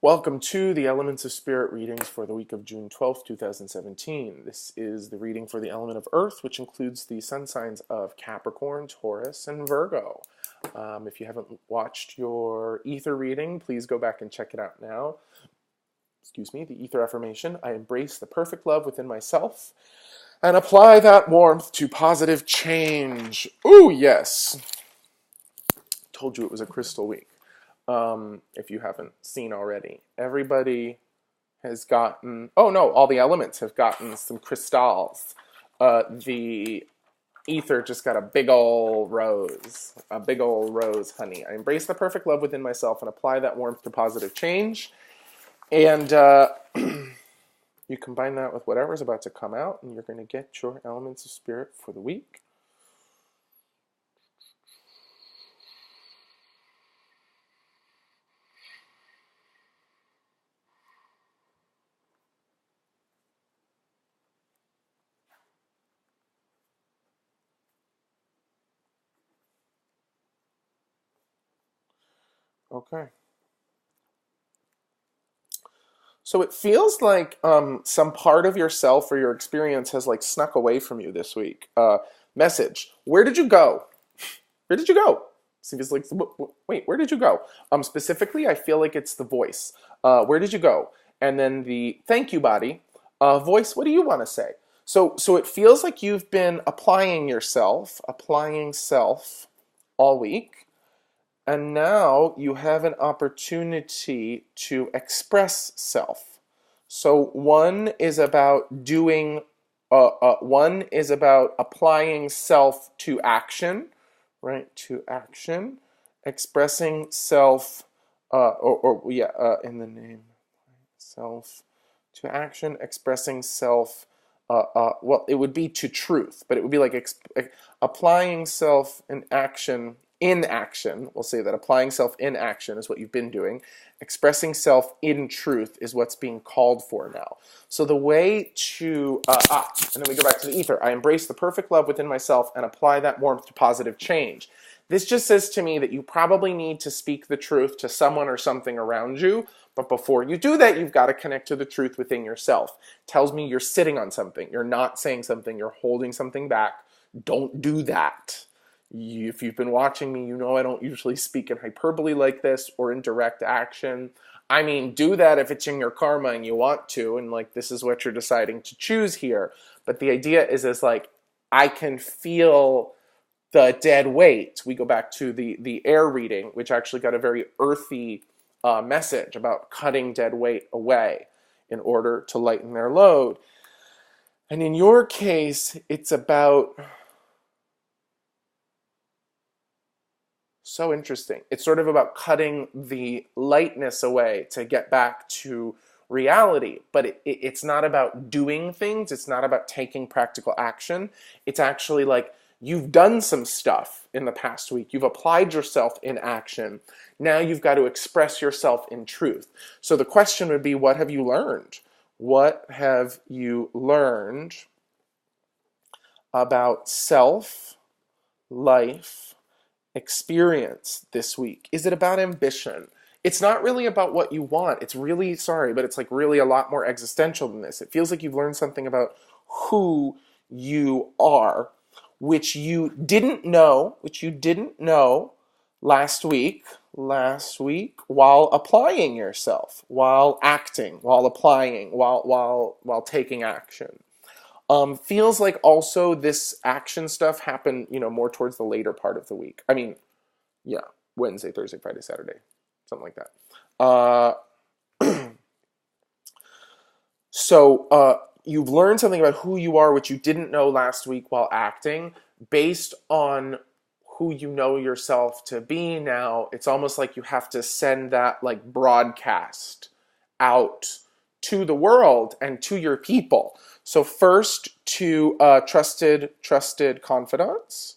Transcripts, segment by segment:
Welcome to the Elements of Spirit readings for the week of June 12th, 2017. This is the reading for the element of Earth, which includes the sun signs of Capricorn, Taurus, and Virgo. If you haven't watched your ether reading, please go back and check it out now. Excuse me, the ether affirmation. I embrace the perfect love within myself and apply that warmth to positive change. Ooh, yes. Told you it was a crystal week. If you haven't seen already. Everybody has gotten, oh no, all the elements have gotten some crystals. The ether just got a big ol' rose, honey. I embrace the perfect love within myself and apply that warmth to positive change. And you combine that with whatever's about to come out, and you're going to get your elements of spirit for the week. Okay. So it feels like some part of yourself or your experience has like snuck away from you this week. Message: where did you go? Where did you go? So it's like, wait, where did you go? Specifically, I feel like it's the voice. Where did you go? And then the thank you body. Voice, what do you want to say? So it feels like you've been applying self all week. And now you have an opportunity to express self. So one is about doing, one is about applying self to action, right? To action, expressing self, in the name, self to action, expressing self. Well, it would be to truth, but it would be like applying self in action. In action, we'll say that applying self in action is what you've been doing. Expressing self in truth is what's being called for now. So the way to, and then we go back to the ether. I embrace the perfect love within myself and apply that warmth to positive change. This just says to me that you probably need to speak the truth to someone or something around you, but before you do that, you've got to connect to the truth within yourself. Tells me you're sitting on something, you're not saying something, you're holding something back. Don't do that. If you've been watching me, you know I don't usually speak in hyperbole like this or in direct action. I mean, do that if it's in your karma and you want to, and like this is what you're deciding to choose here. But the idea is like, I can feel the dead weight. We go back to the air reading, which actually got a very earthy message about cutting dead weight away in order to lighten their load. And in your case, it's about... So interesting. It's sort of about cutting the lightness away to get back to reality. But it's not about doing things. It's not about taking practical action. It's actually like you've done some stuff in the past week. You've applied yourself in action. Now you've got to express yourself in truth. So the question would be, what have you learned? What have you learned about self, life, experience this week? Is it about ambition? It's not really about what you want. It's really, but it's like really a lot more existential than this. It feels like you've learned something about who you are, which you didn't know last week while applying yourself, while acting, while applying, while taking action. Feels like also this action stuff happened, more towards the later part of the week. I mean, yeah, Wednesday, Thursday, Friday, Saturday, something like that. So you've learned something about who you are, which you didn't know last week while acting, based on who you know yourself to be now. It's almost like you have to send that like broadcast out to the world and to your people. So first to trusted confidants,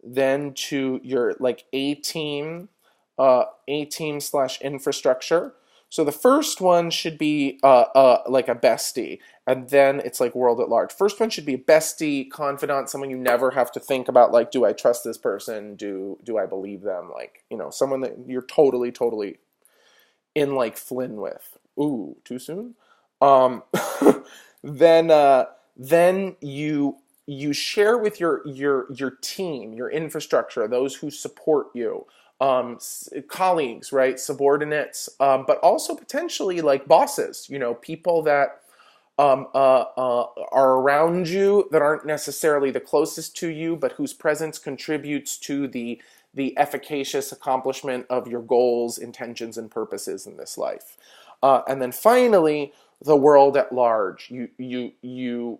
then to your like A-team / infrastructure. So the first one should be like a bestie, and then it's like world at large. First one should be a bestie, confidant, someone you never have to think about, like, do I trust this person? Do I believe them? Like, someone that you're totally in like Flynn with. Ooh, too soon? Um, then you share with your team, your infrastructure, those who support you, colleagues, right, subordinates, but also potentially like bosses, people that are around you that aren't necessarily the closest to you, but whose presence contributes to the efficacious accomplishment of your goals, intentions, and purposes in this life. And then finally, the world at large. You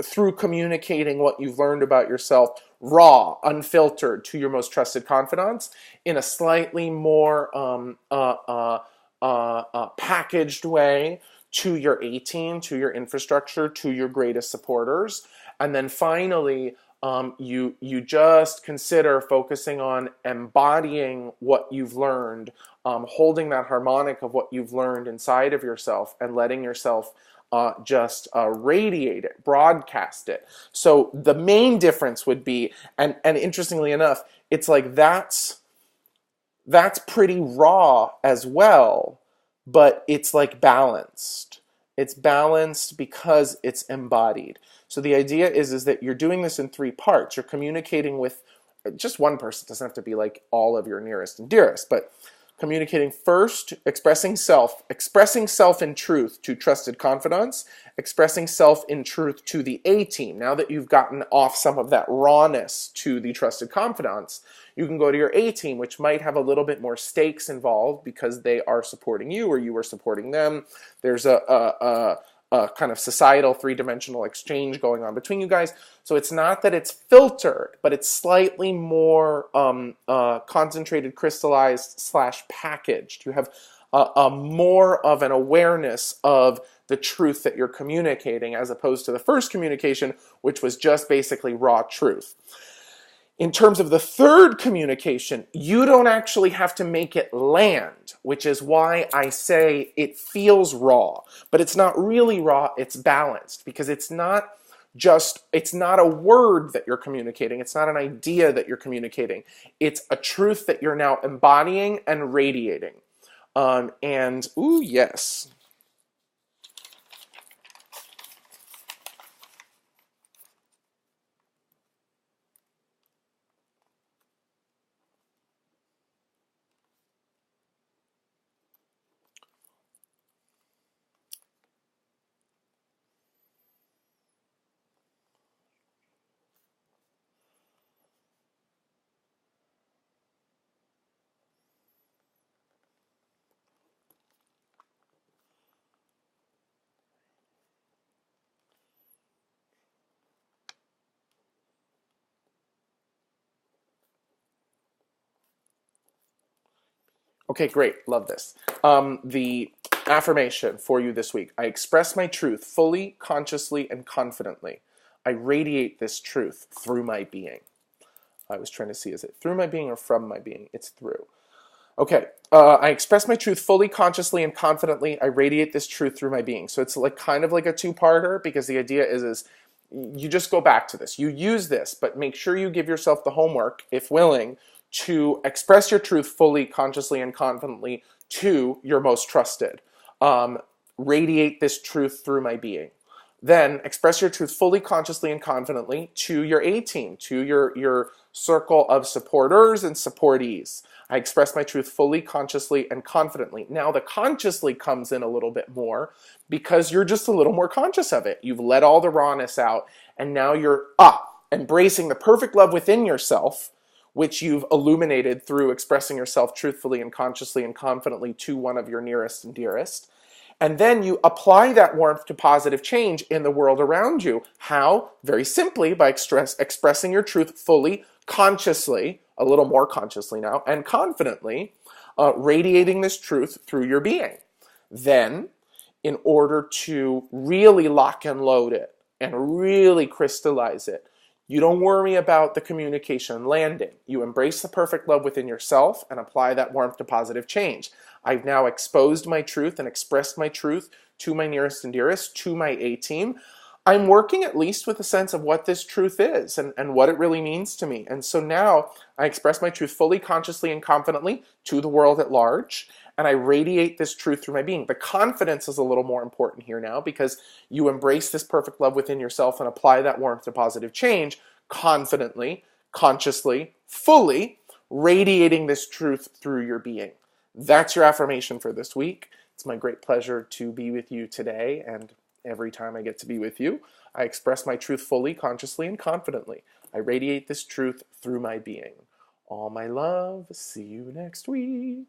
through communicating what you've learned about yourself, raw, unfiltered, to your most trusted confidants, in a slightly more packaged way, to your A team, to your infrastructure, to your greatest supporters. And then finally, you just consider focusing on embodying what you've learned, holding that harmonic of what you've learned inside of yourself, and letting yourself just radiate it, broadcast it. So the main difference would be, and interestingly enough, it's like that's pretty raw as well, but it's like balanced. It's balanced because it's embodied. So the idea is that you're doing this in three parts. You're communicating with just one person. It doesn't have to be like all of your nearest and dearest, but communicating first, expressing self in truth to trusted confidants, expressing self in truth to the A team. Now that you've gotten off some of that rawness to the trusted confidants, you can go to your A team, which might have a little bit more stakes involved because they are supporting you or you are supporting them. There's a kind of societal three-dimensional exchange going on between you guys. So it's not that it's filtered, but it's slightly more concentrated, crystallized / packaged. You have a more of an awareness of the truth that you're communicating, as opposed to the first communication, which was just basically raw truth. In terms of the third communication, you don't actually have to make it land, which is why I say it feels raw, but it's not really raw, it's balanced, because it's not a word that you're communicating, it's not an idea that you're communicating, it's a truth that you're now embodying and radiating. Ooh, yes. Okay, great. Love this. The affirmation for you this week. I express my truth fully, consciously, and confidently. I radiate this truth through my being. I was trying to see, is it through my being or from my being? It's through. Okay, I express my truth fully, consciously, and confidently. I radiate this truth through my being. So it's like kind of like a two-parter, because the idea is you just go back to this. You use this, but make sure you give yourself the homework, if willing, to express your truth fully, consciously, and confidently to your most trusted. Radiate this truth through my being. Then express your truth fully, consciously, and confidently to your A team, to your circle of supporters and supportees. I express my truth fully, consciously, and confidently. Now the consciously comes in a little bit more because you're just a little more conscious of it. You've let all the rawness out, and now you're embracing the perfect love within yourself, which you've illuminated through expressing yourself truthfully and consciously and confidently to one of your nearest and dearest. And then you apply that warmth to positive change in the world around you. How? Very simply, by expressing your truth fully, consciously, a little more consciously now, and confidently, radiating this truth through your being. Then, in order to really lock and load it and really crystallize it, you don't worry about the communication landing. You embrace the perfect love within yourself and apply that warmth to positive change. I've now exposed my truth and expressed my truth to my nearest and dearest, to my A team. I'm working at least with a sense of what this truth is and what it really means to me. And so now I express my truth fully, consciously, and confidently to the world at large. And I radiate this truth through my being. The confidence is a little more important here now because you embrace this perfect love within yourself and apply that warmth to positive change confidently, consciously, fully, radiating this truth through your being. That's your affirmation for this week. It's my great pleasure to be with you today, and every time I get to be with you, I express my truth fully, consciously, and confidently. I radiate this truth through my being. All my love. See you next week.